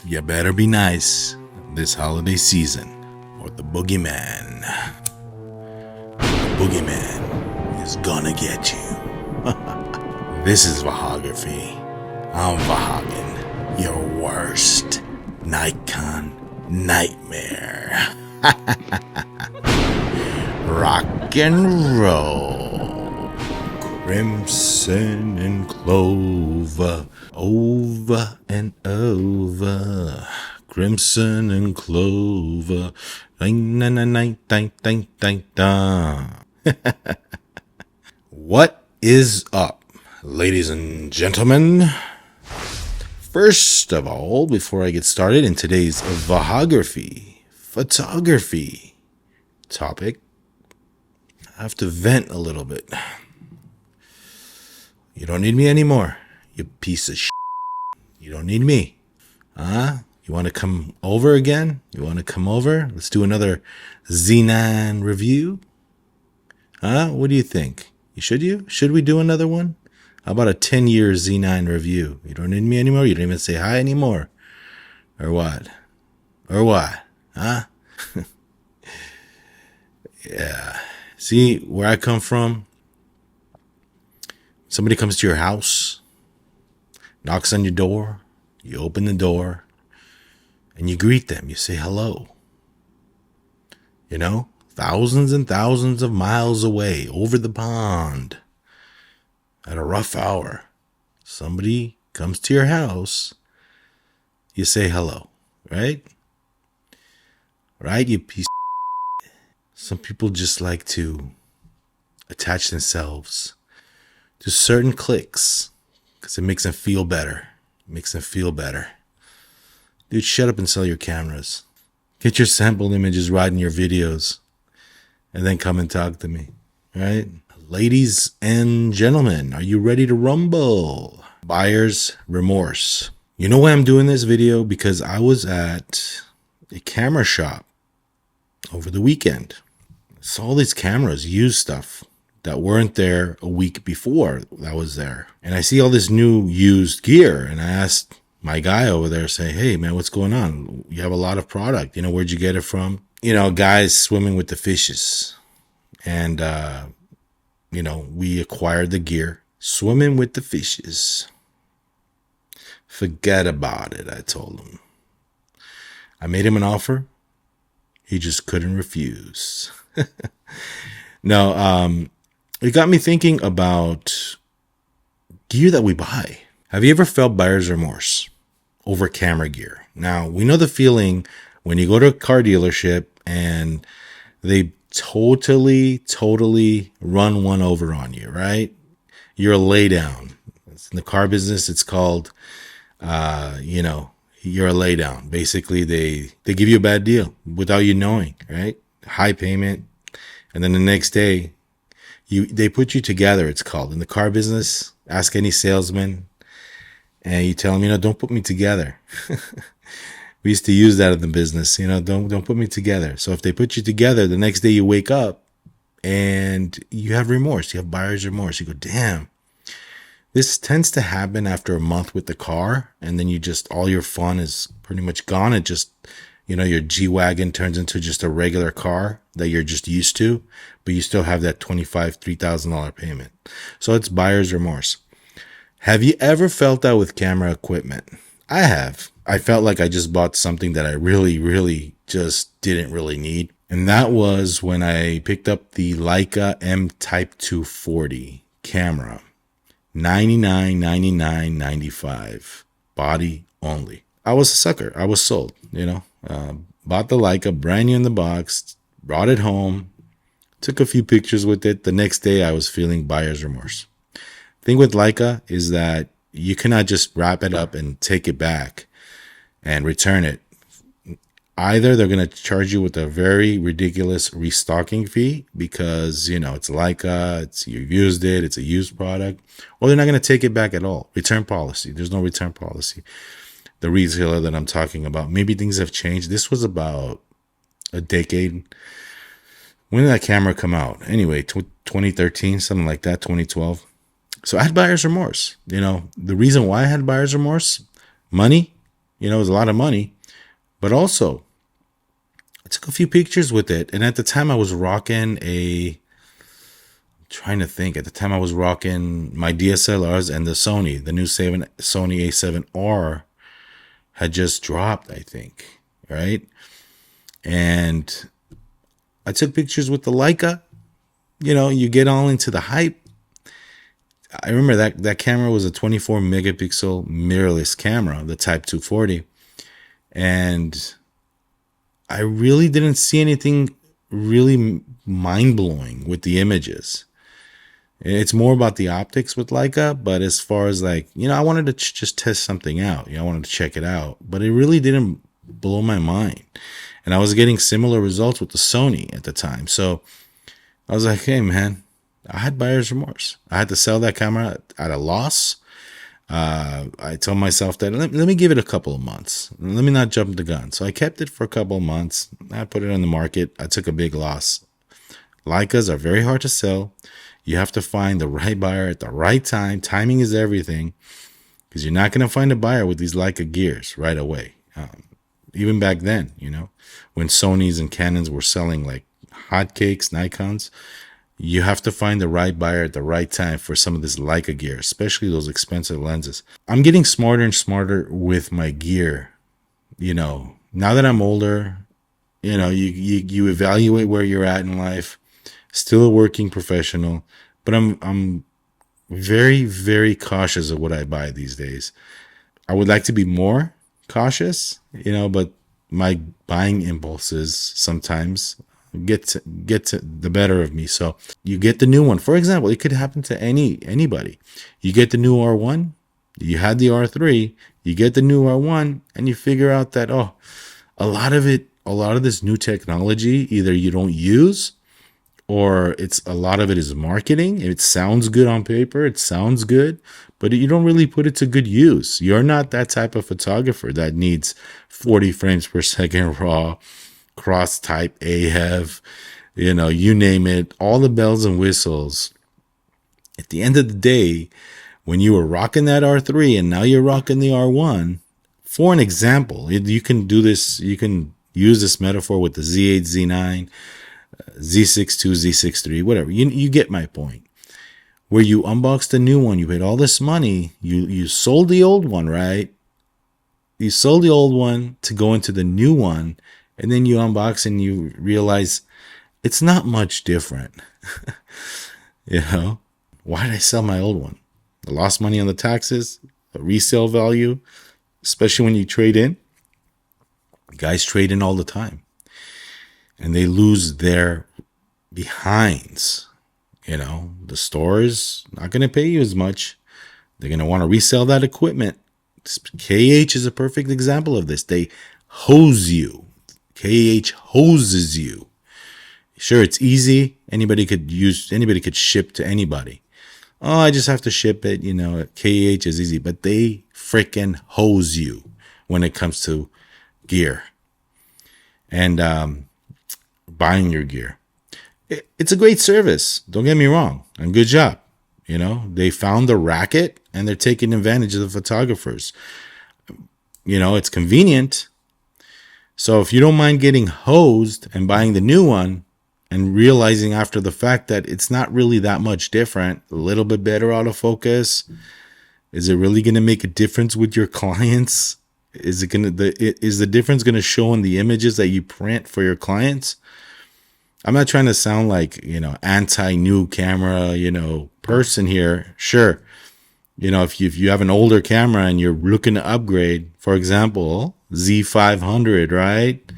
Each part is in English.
You better be nice this holiday season, or the boogeyman is gonna get you. This is Vahography. I'm Vahagan, your worst Nikon nightmare. Rock and roll. Crimson and clover, over and over. Crimson and clover. What is up, ladies and gentlemen? First of all, before I get started in today's Vahography, photography topic, I have to vent a little bit. You don't need me anymore, you piece of shit. You don't need me. Huh? You want to come over again? You want to come over? Let's do another Z9 review. Huh? What do you think? Should we do another one? How about a 10-year Z9 review? You don't need me anymore? You don't even say hi anymore? Or what? Huh? Yeah. See, where I come from, somebody comes to your house, knocks on your door, you open the door, and you greet them. You say hello. You know, thousands and thousands of miles away, over the pond, at a rough hour, somebody comes to your house, you say hello, right? Right, you piece of shit. Some people just like to attach themselves to certain clicks because it makes them feel better. Dude, shut up and sell your cameras. Get your sample images right in your videos and then come and talk to me, right? Ladies and gentlemen, are you ready to rumble? Buyer's remorse. You know why I'm doing this video? Because I was at a camera shop over the weekend. I saw all these cameras, used stuff that weren't there a week before that was there. And I see all this new used gear, and I asked my guy over there, say, hey man, what's going on? You have a lot of product. You know, where'd you get it from? You know, guys swimming with the fishes. And, you know, we acquired the gear. Swimming with the fishes. Forget about it, I told him. I made him an offer. He just couldn't refuse. No, it got me thinking about gear that we buy. Have you ever felt buyer's remorse over camera gear? Now, we know the feeling when you go to a car dealership and they totally run one over on you, right? You're a lay down. In the car business, it's called, you're a lay down. Basically, they give you a bad deal without you knowing, right? High payment. And then the next day, they put you together, it's called. In the car business, ask any salesman, and you tell them, don't put me together. We used to use that in the business, don't put me together. So if they put you together, the next day you wake up and you have remorse. You have buyer's remorse. You go, damn. This tends to happen after a month with the car, and then all your fun is pretty much gone. It just, your G-Wagon turns into just a regular car that you're just used to, but you still have that $2,500, $3,000 payment. So it's buyer's remorse. Have you ever felt that with camera equipment? I have. I felt like I just bought something that I really just didn't really need. And that was when I picked up the Leica M Type 240 camera. $99, $99, $95. Body only. I was a sucker. I was sold, Bought the Leica, brand new in the box, brought it home, took a few pictures with it. The next day I was feeling buyer's remorse. Thing with Leica is that you cannot just wrap it up and take it back and return it. Either they're going to charge you with a very ridiculous restocking fee because, it's Leica, you've used it, it's a used product, or they're not going to take it back at all. Return policy. There's no return policy. The retailer that I'm talking about, maybe things have changed. This was about a decade. When did that camera come out? Anyway, 2013, something like that, 2012. So I had buyer's remorse. The reason why I had buyer's remorse, money, It was a lot of money, but also I took a few pictures with it. And at the time I was rocking trying to think. At the time I was rocking my DSLRs, and the new Sony A7R had just dropped, I think. Right. And I took pictures with the Leica. You get all into the hype. I remember that camera was a 24 megapixel mirrorless camera, the Type 240. And I really didn't see anything really mind blowing with the images. It's more about the optics with Leica, but as far as I wanted to just test something out. I wanted to check it out, but it really didn't blow my mind. And I was getting similar results with the Sony at the time. So I was like, hey, man, I had buyer's remorse. I had to sell that camera at a loss. I told myself that let me give it a couple of months. Let me not jump the gun. So I kept it for a couple of months. I put it on the market. I took a big loss. Leicas are very hard to sell. You have to find the right buyer at the right time. Timing is everything, because you're not going to find a buyer with these Leica gears right away. Even back then, when Sonys and Canons were selling like hotcakes, Nikons, you have to find the right buyer at the right time for some of this Leica gear, especially those expensive lenses. I'm getting smarter and smarter with my gear. Now that I'm older, you evaluate where you're at in life. Still a working professional, but I'm very, very cautious of what I buy these days. I would like to be more cautious, but my buying impulses sometimes get to the better of me. So you get the new one. For example, it could happen to anybody. You get the new R1, you had the R3, you get the new R1, and you figure out that a lot of this new technology either you don't use, or a lot of it is marketing. It sounds good on paper, it sounds good, but you don't really put it to good use. You're not that type of photographer that needs 40 frames per second raw, cross type AF, you name it, all the bells and whistles. At the end of the day, when you were rocking that R3 and now you're rocking the R1, for an example, you can do this, you can use this metaphor with the Z8, Z9, Z6 II, Z6 III, whatever. You get my point. Where you unboxed the new one, you paid all this money, you sold the old one, right? You sold the old one to go into the new one, and then you unbox and you realize it's not much different. Why did I sell my old one? I lost money on the taxes, the resale value, especially when you trade in. Guys trade in all the time, and they lose their behinds. The store is not going to pay you as much. They're going to want to resell that equipment. KH is a perfect example of this. They hose you. KH hoses you. Sure, it's easy. Anybody could ship to anybody. Oh, I just have to ship it. KH is easy, but they freaking hose you when it comes to gear and buying your gear. It's a great service. Don't get me wrong. And good job. They found the racket and they're taking advantage of the photographers. It's convenient. So if you don't mind getting hosed and buying the new one and realizing after the fact that it's not really that much different, a little bit better autofocus, is it really going to make a difference with your clients? Is the difference going to show in the images that you print for your clients? I'm not trying to sound like, anti-new camera, person here. Sure. If you have an older camera and you're looking to upgrade, for example, Z500, right?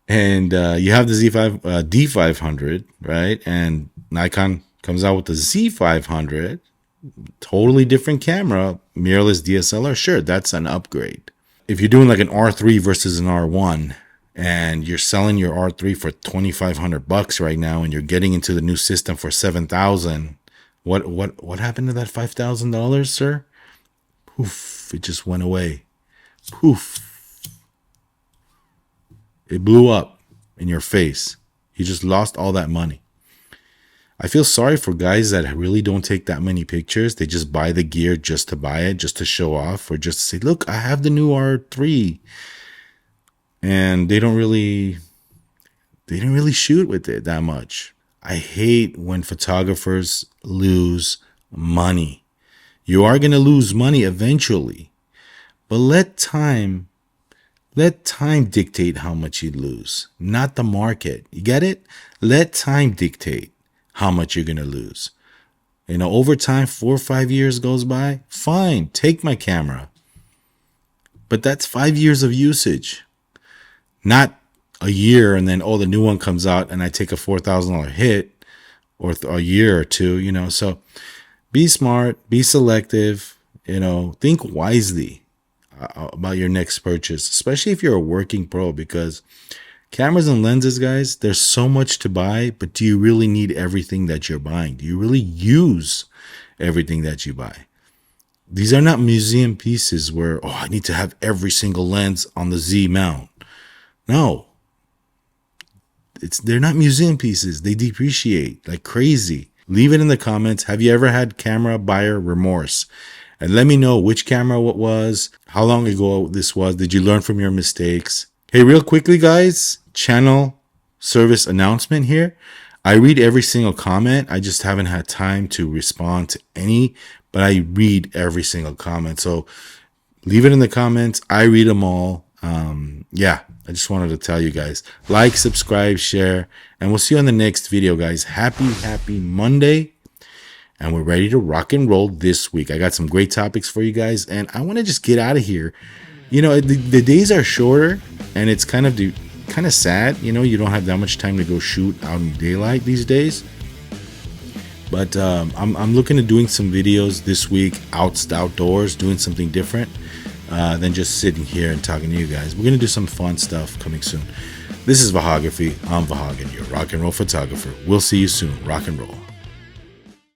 And you have the D500, right? And Nikon comes out with the Z500, totally different camera, mirrorless DSLR. Sure, that's an upgrade. If you're doing like an R3 versus an R1, and you're selling your R3 for $2,500 right now, and you're getting into the new system for $7,000. What happened to that $5,000, sir? Poof! It just went away. Poof! It blew up in your face. You just lost all that money. I feel sorry for guys that really don't take that many pictures. They just buy the gear just to buy it, just to show off, or just to say, look, I have the new R3. And they don't really shoot with it that much. I hate when photographers lose money. You are going to lose money eventually, but let time dictate how much you lose, not the market. You get it? Let time dictate how much you're going to lose. Over time, 4 or 5 years goes by, fine, take my camera. But that's 5 years of usage, not a year and then, the new one comes out and I take a $4,000 hit, or a year or two, So be smart, be selective, think wisely about your next purchase, especially if you're a working pro, because cameras and lenses, guys, there's so much to buy, but do you really need everything that you're buying? Do you really use everything that you buy? These are not museum pieces where, I need to have every single lens on the Z mount. No. They're not museum pieces. They depreciate like crazy. Leave it in the comments. Have you ever had camera buyer remorse? And let me know which camera it was, how long ago this was. Did you learn from your mistakes? Hey, real quickly, guys, channel service announcement here. I read every single comment. I just haven't had time to respond to any, but I read every single comment. So leave it in the comments. I read them all. I just wanted to tell you guys, like, subscribe, share, and we'll see you on the next video, guys. Happy Monday. And we're ready to rock and roll this week. I got some great topics for you guys, and I want to just get out of here. The days are shorter, and it's kind of sad. You don't have that much time to go shoot out in daylight these days. But I'm looking at doing some videos this week outdoors, doing something different than just sitting here and talking to you guys. We're going to do some fun stuff coming soon. This is Vahography. I'm Vahagan, your rock and roll photographer. We'll see you soon. Rock and roll.